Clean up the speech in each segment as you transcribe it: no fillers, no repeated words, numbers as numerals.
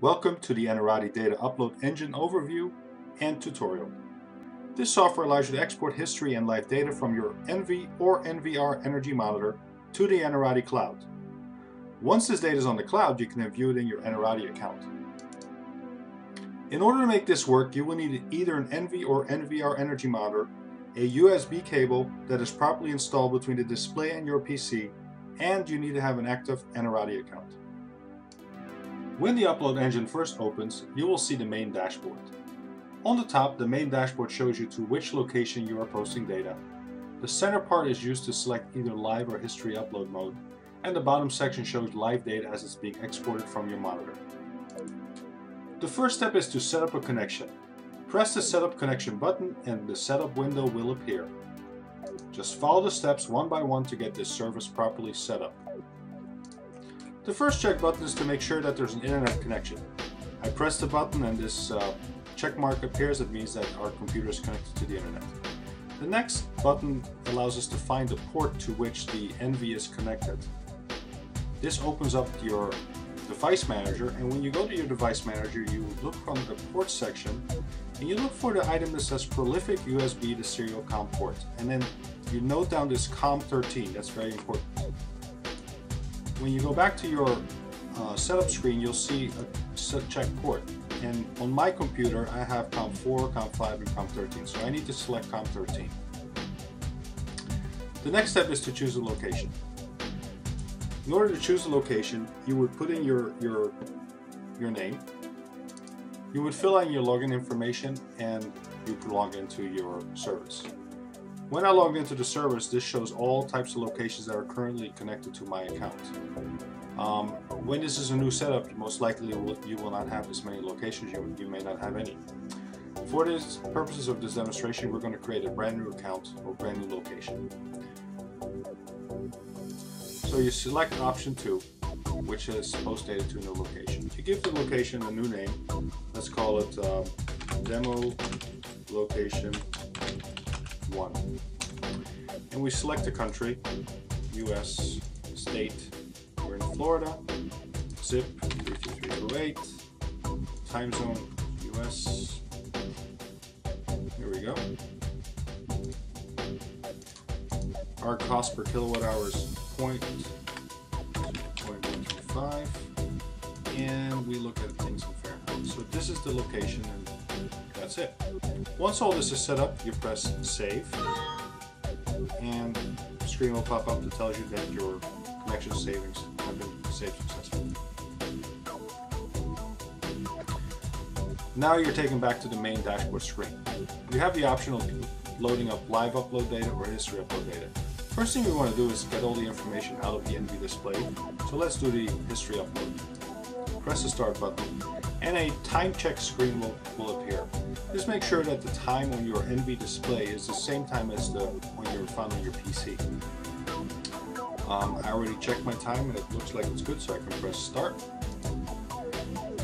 Welcome to the Enerati Data Upload Engine Overview and Tutorial. This software allows you to export history and live data from your NV or NVR energy monitor to the Enerati cloud. Once this data is on the cloud, you can then view it in your Enerati account. In order to make this work, you will need either an NV or NVR energy monitor, a USB cable that is properly installed between the display and your PC, and you need to have an active Enerati account. When the upload engine first opens, you will see the main dashboard. On the top, the main dashboard shows you to which location you are posting data. The center part is used to select either live or history upload mode, and the bottom section shows live data as it's being exported from your monitor. The first step is to set up a connection. Press the Setup Connection button and the setup window will appear. Just follow the steps one by one to get this service properly set up. The first check button is to make sure that there's an internet connection. I press the button and this check mark appears. That means that our computer is connected to the internet. The next button allows us to find the port to which the NV is connected. This opens up your device manager, and when you go to your device manager, you look from the port section and you look for the item that says prolific USB to serial COM port, and then you note down this COM13. That's very important. When you go back to your setup screen, you'll see a check port, and on my computer I have COM4, COM5, and COM13, so I need to select COM13. The next step is to choose a location. In order to choose a location, you would put in your name, you would fill in your login information, and you could log into your service. When I log into the service, this shows all types of locations that are currently connected to my account. When this is a new setup, most likely you will not have this many locations, you may not have any. For the purposes of this demonstration, we're going to create a brand new account or brand new location. So you select option 2, which is post data to a new location. You give the location a new name. Let's call it demo location 1. And we select the country, US, state, we're in Florida, zip 33308, time zone US, here we go. Our cost per kilowatt hour is 0.125, and we look at things in Fahrenheit. So this is the location, and that's it. Once all this is set up, you press save, and the screen will pop up that tells you that your connection savings have been saved successfully. Now you're taken back to the main dashboard screen. You have the option of loading up live upload data or history upload data. First thing we want to do is get all the information out of the NV display. So let's do the history upload. Press the start button, and a time check screen will appear. Just make sure that the time on your NV display is the same time as the one you're found on your PC. I already checked my time and it looks like it's good, so I can press start.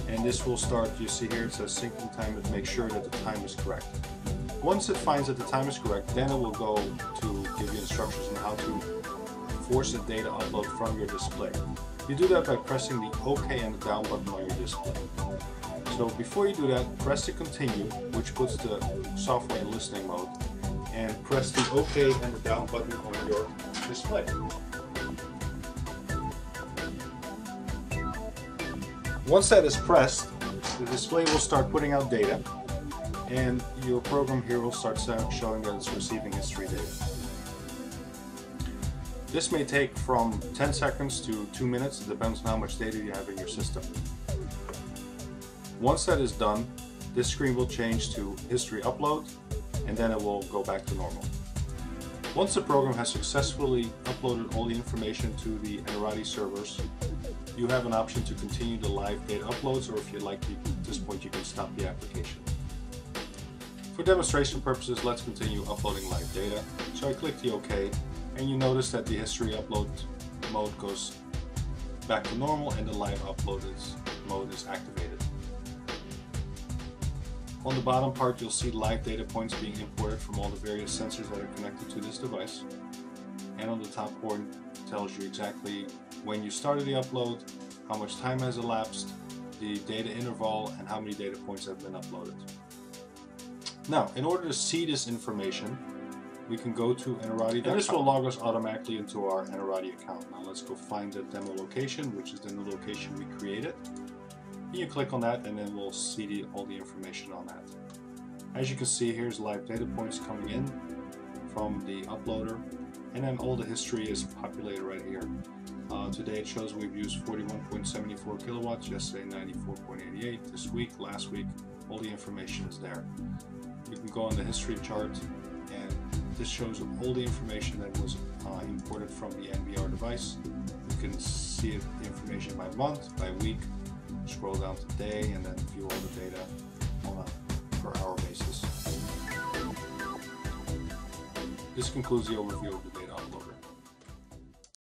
And this will start. You see here it says syncing time, and make sure that the time is correct. Once it finds that the time is correct, then it will go to give you instructions on how to force the data upload from your display. You do that by pressing the OK and the down button on your display. So before you do that, press the continue, which puts the software in listening mode, and press the OK and the down button on your display. Once that is pressed, the display will start putting out data, and your program here will start showing that it's receiving history data. This may take from 10 seconds to 2 minutes. It depends on how much data you have in your system. Once that is done, this screen will change to history upload, and then it will go back to normal. Once the program has successfully uploaded all the information to the Enerati servers, you have an option to continue the live data uploads, or if you'd like, at this point you can stop the application. For demonstration purposes, let's continue uploading live data. So I click the OK, and you notice that the history upload mode goes back to normal and the live upload mode is activated. On the bottom part, you'll see live data points being imported from all the various sensors that are connected to this device. And on the top point tells you exactly when you started the upload, how much time has elapsed, the data interval, and how many data points have been uploaded. Now, in order to see this information, we can go to Enerati.com. And this will log us automatically into our Enerati account. Now let's go find the demo location, which is then the location we created. And you click on that, and then we'll see all the information on that. As you can see, here's live data points coming in from the uploader, and then all the history is populated right here. Today it shows we've used 41.74 kilowatts, yesterday 94.88, this week, last week, all the information is there. You can go on the history chart, and this shows all the information that was imported from the NVR device. You can see it, the information by month, by week, scroll down to day, and then view all the data on a per hour basis. This concludes the overview of the